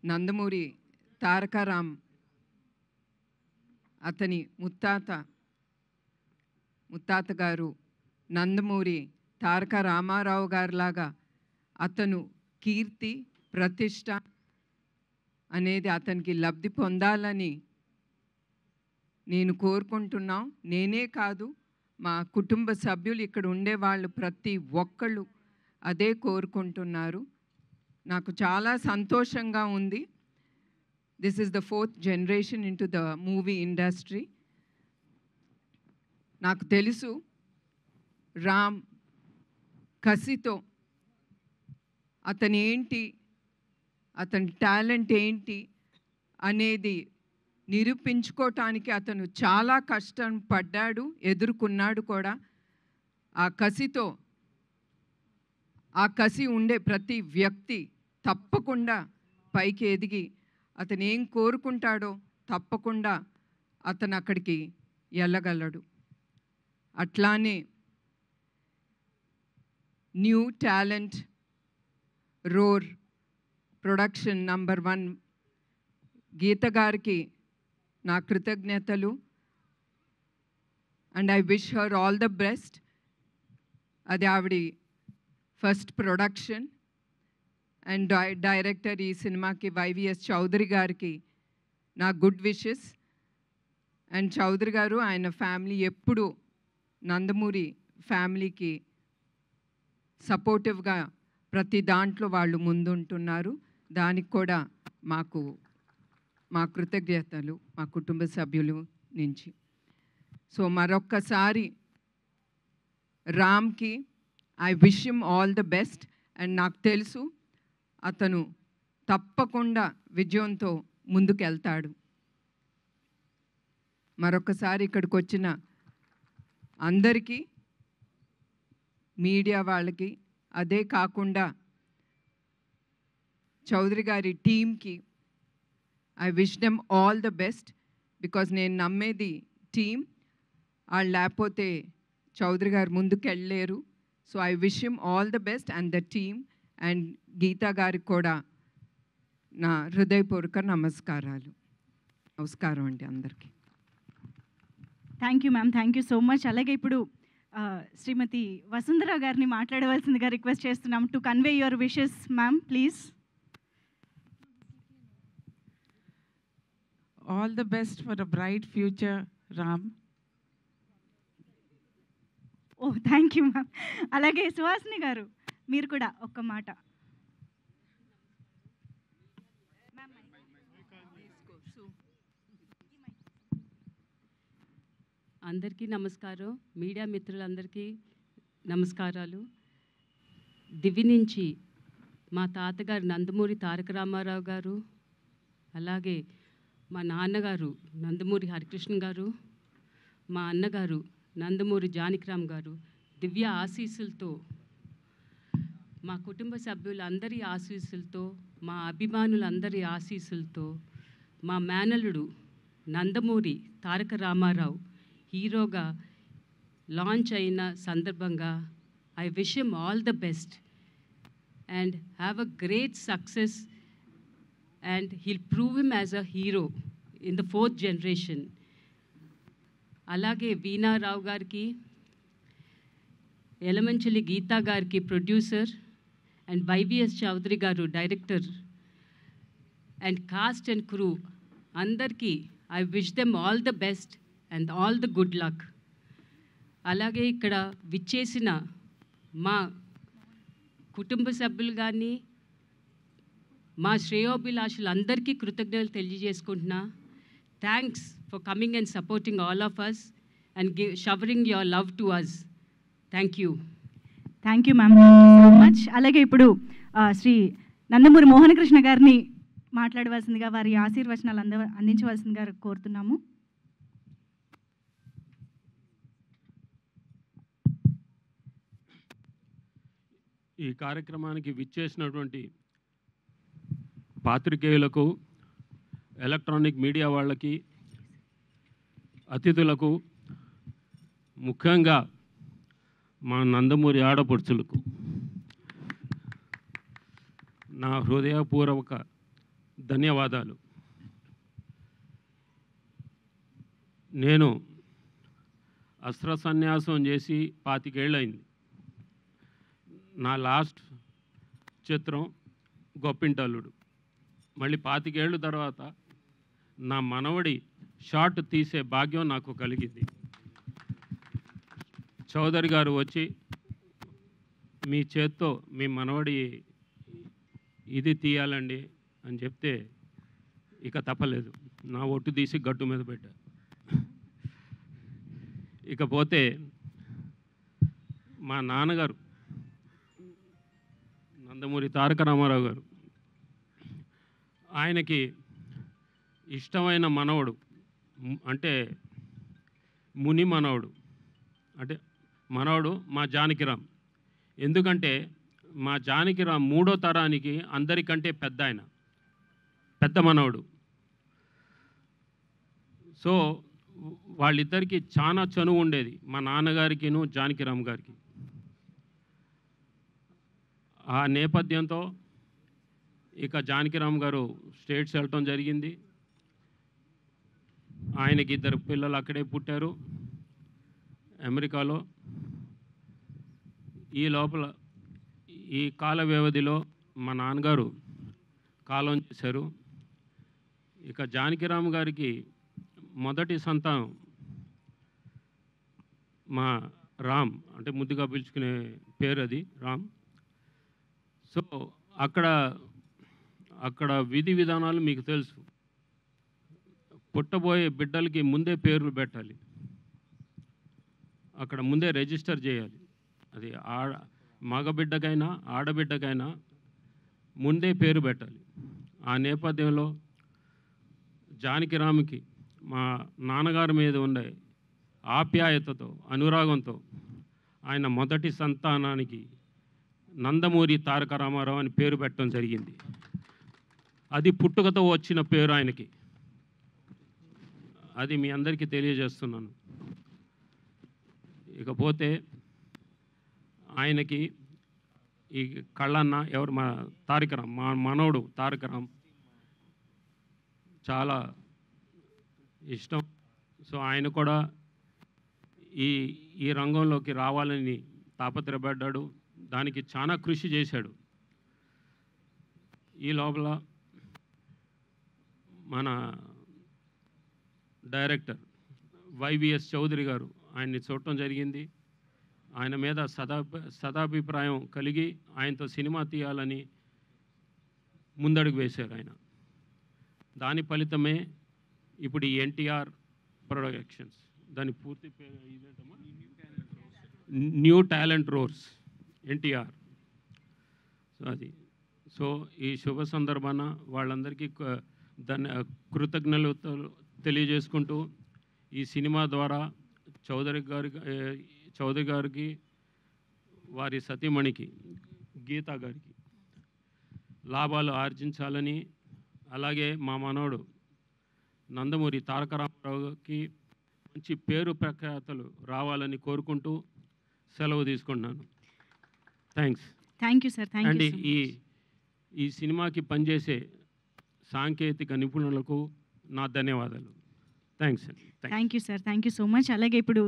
నందమూరి తారకరాం అతని ముత్తాత గారు నందమూరి తారక రామారావు గారిలాగా అతను కీర్తి ప్రతిష్ట అనేది అతనికి లబ్ధి పొందాలని నేను కోరుకుంటున్నాం. నేనే కాదు, మా కుటుంబ సభ్యులు ఇక్కడ ఉండేవాళ్ళు ప్రతి ఒక్కళ్ళు అదే కోరుకుంటున్నారు. నాకు చాలా సంతోషంగా ఉంది. This is the 4th generation into the movie industry. నాకు తెలుసు రామ్ కసితో అతని టాలెంట్ ఏంటి అనేది నిరూపించుకోవటానికి అతను చాలా కష్టం పడ్డాడు, ఎదుర్కొన్నాడు కూడా. ఆ కసి ఉండే ప్రతి వ్యక్తి తప్పకుండా పైకి ఎదిగి అతను ఏం కోరుకుంటాడో తప్పకుండా అతను అక్కడికి వెళ్ళగలడు. అట్లానే new talent roar production number 1 Geetha గారికి నా కృతజ్ఞతలు. And I wish her all the best. అది ఆవిడ ఫస్ట్ ప్రొడక్షన్. అండ్ డైరెక్టర్ ఈ సినిమాకి వైవిఎస్ చౌదరి గారికి నా గుడ్ విషెస్. అండ్ చౌదరి గారు ఆయన ఫ్యామిలీ ఎప్పుడు నందమూరి ఫ్యామిలీకి సపోర్టివ్గా ప్రతి దాంట్లో వాళ్ళు ముందుంటున్నారు. దానికి కూడా మా కృతజ్ఞతలు మా కుటుంబ సభ్యులు నుంచి. సో మరొక్కసారి రామ్కి I wish him all the best. And నాకు తెలుసు అతను తప్పకుండా విజయంతో ముందుకెళ్తాడు. మరొకసారి ఇక్కడికి వచ్చిన అందరికీ, మీడియా వాళ్ళకి, అదే కాకుండా చౌదరి గారి టీమ్కి I wish them all the best. Because నేను నమ్మేది టీమ్, వాళ్ళు లేకపోతే చౌదరి గారు ముందుకెళ్ళలేరు. So I wish him all the best and the team. And Geetha గారికి కూడా నా హృదయపూర్వక నమస్కారం అండి అందరికీ. Thank you ma'am, thank you so much. అలాగే ఇప్పుడు శ్రీమతి వసుంధర గారిని మాట్లాడవలసిందిగా రిక్వెస్ట్ చేస్తున్నాం. To convey your wishes ma'am, please. All the best for a bright future, Ram. Oh thank you ma'am. అలాగే సుహాసిని గారు మీరు కూడా ఒక్క మాట. అందరికీ నమస్కారం. మీడియా మిత్రులందరికీ నమస్కారాలు. దివి నుంచి మా తాతగారు నందమూరి తారక రామారావు గారు, అలాగే మా నాన్నగారు నందమూరి హరికృష్ణ గారు, మా అన్నగారు నందమూరి జానకిరామ్ గారు దివ్య ఆశీస్సులతో, మా కుటుంబ సభ్యులందరి ఆశీస్సులతో, మా అభిమానులందరి ఆశీస్సులతో, మా మేనల్లుడు నందమూరి తారక రామారావు హీరోగా లాంచ్ అయిన సందర్భంగా I wish him all the best and have a great success, and he'll prove him as a hero in the 4th generation. Alage Veena Rao gariki, Elamanchali Geeta gariki producer, and YVS Chaudhary garu director, and cast and crew andarki I wish them all the best and all the good luck. Alage ikkada vichesina మా కుటుంబ సభ్యులు కానీ మా శ్రేయోభిలాషులందరికీ కృతజ్ఞతలు తెలియజేసుకుంటున్నా. Thanks for coming and supporting all of us and showering your love to us. Thank you. Thank you ma'am, so much. అలాగే ఇప్పుడు శ్రీ నందమూరి మోహనకృష్ణ గారిని మాట్లాడవలసిందిగా, వారి ఆశీర్వచనాలు అందించవలసిందిగా కోరుతున్నాము. ఈ కార్యక్రమానికి విచ్చేసినటువంటి పాత్రికేయులకు, ఎలక్ట్రానిక్ మీడియా వాళ్ళకి, అతిథులకు, ముఖ్యంగా మా నందమూరి ఆడపడుచులకు నా హృదయపూర్వక ధన్యవాదాలు. నేను అస్త్ర సన్యాసం చేసి 25 ఏళ్ళయింది. నా లాస్ట్ చిత్రం గొప్పింటల్లుడు. మళ్ళీ 25 ఏళ్ళ తర్వాత నా మనవడి షార్ట్ తీసే భాగ్యం నాకు కలిగింది. చౌదరి గారు వచ్చి మీ చేత్తో మీ మనవడి ఇది తీయాలండి అని చెప్తే ఇక తప్పలేదు. నా ఒట్టు తీసి గట్టు మీద పెట్టా. ఇకపోతే మా నాన్నగారు నందమూరి తారక రామారావు గారు, ఆయనకి ఇష్టమైన మనవడు అంటే ముని మనవడు, అంటే మనవడు మా జానకిరామ్. ఎందుకంటే మా జానకిరామ్ 3వ తరానికి అందరికంటే పెద్ద మనవడు. సో వాళ్ళిద్దరికీ చాలా చనువు ఉండేది, మా నాన్నగారికిను జానకిరామ్ గారికి. ఆ నేపథ్యంతో ఇక జానకిరామ్ గారు స్టేట్స్ వెళ్ళటం జరిగింది. ఆయనకి 2 పిల్లలు అక్కడే పుట్టారు అమెరికాలో. ఈ లోపల ఈ కాల వ్యవధిలో మా నాన్నగారు కాలం చేశారు. ఇక జానకిరామ్ గారికి మొదటి సంతానం మా రామ్, అంటే ముద్దుగా పిలుచుకునే పేరు అది రామ్. సో అక్కడ విధి విధానాలు మీకు తెలుసు. పుట్టబోయే బిడ్డలకి ముందే పేర్లు పెట్టాలి, అక్కడ ముందే రిజిస్టర్ చేయాలి. అది మగబిడ్డకైనా ఆడబిడ్డకైనా ముందే పేరు పెట్టాలి. ఆ నేపథ్యంలో జానకిరామ్కి మా నాన్నగారి మీద ఉండే ఆప్యాయతతో అనురాగంతో ఆయన మొదటి సంతానానికి నందమూరి తారక రామారావు అని పేరు పెట్టడం జరిగింది. అది పుట్టుకతో వచ్చిన పేరు ఆయనకి. అది మీ అందరికీ తెలియజేస్తున్నాను. ఇకపోతే ఆయనకి ఈ కళ్ళన్న ఎవరు, మా తారకరామ్, మా మనవడు తారకరామ్ చాలా ఇష్టం. సో ఆయన కూడా ఈ రంగంలోకి రావాలని తాపత్రయపడ్డాడు, దానికి చాలా కృషి చేశాడు. ఈ లోపల మన డైరెక్టర్ వైవిఎస్ చౌదరి గారు ఆయన్ని చూడటం జరిగింది. ఆయన మీద సదాభిప్రాయం కలిగి ఆయనతో సినిమా తీయాలని ముందడుగు వేశారు ఆయన. దాని ఫలితమే ఇప్పుడు ఈ ఎన్టీఆర్ ప్రొడక్షన్స్, దాని పూర్తి పేరు ఇదేంటమ్మా, new talent roars NTR. So అది. సో ఈ శుభ సందర్భాన వాళ్ళందరికీ కృతజ్ఞతలు తెలియజేసుకుంటూ ఈ సినిమా ద్వారా చౌదరి గారికి వారి సతీమణికి గీతా గారికి లాభాలు ఆర్జించాలని, అలాగే మా మనవడు నందమూరి తారక రామారావుకి మంచి పేరు ప్రఖ్యాతలు రావాలని కోరుకుంటూ సెలవు తీసుకుంటున్నాను. Thanks. Thank you sir. And ఈ సినిమాకి పనిచేసే సాంకేతిక నిపుణులకు నా ధన్యవాదాలు. థ్యాంక్స్ అండి. Thank you sir. Thank you so much. అలాగే ఇప్పుడు